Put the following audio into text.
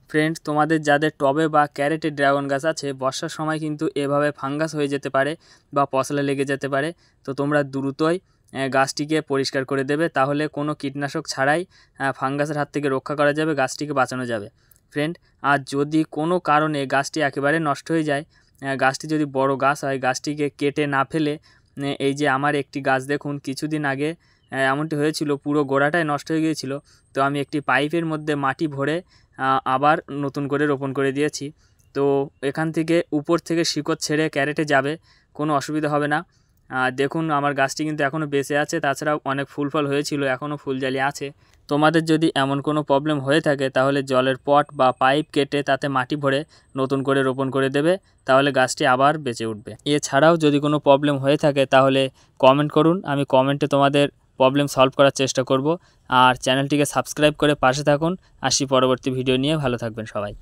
Friend, তোমাদের যাদের টবে বা ক্যারেটে ড্রাগন গাছ আছে, বর্ষার সময় কিন্তু এভাবে ফাঙ্গাস হয়ে যেতে পারে বা পচলা লেগে যেতে পারে। তো তোমরা দ্রুতই গাছটিকে পরিষ্কার করে দেবে, তাহলে কোনো কীটনাশক ছাড়াই ফাঙ্গাসের হাত থেকে রক্ষা করা যাবে, গাছটিকে বাঁচানো যাবে ফ্রেন্ড। আর যদি কোনো কারণে গাছটি একেবারে নষ্ট হয়ে যায়, গাছটি যদি বড় গাছ হয়, গাছটিকে কেটে না ফেলে, এই যে আমার একটি গাছ দেখুন কিছুদিন আগে এমনটি হয়েছিল, পুরো গোড়াটাই নষ্ট হয়ে গিয়েছিল। তো আমি একটি পাইপের মধ্যে মাটি ভরে আবার নতুন করে রোপণ করে দিয়েছি। তো এখান থেকে উপর থেকে শিকড় ছেড়ে ক্যারেটে যাবে, কোনো অসুবিধা হবে না। দেখুন আমার গাছটি কিন্তু এখনও বেঁচে আছে, তাছাড়াও অনেক ফুল ফল হয়েছিল, এখনও ফুলজালি আছে। তোমাদের যদি এমন কোনো প্রবলেম হয়ে থাকে তাহলে জলের পট বা পাইপ কেটে তাতে মাটি ভরে নতুন করে রোপণ করে দেবে, তাহলে গাছটি আবার বেঁচে উঠবে। এছাড়াও যদি কোনো প্রবলেম হয়ে থাকে তাহলে কমেন্ট করুন, আমি কমেন্টে তোমাদের প্রবলেম সলভ করার চেষ্টা করব। আর চ্যানেলটিকে সাবস্ক্রাইব করে পাশে থাকুন। আসি পরবর্তী ভিডিও নিয়ে, ভালো থাকবেন সবাই।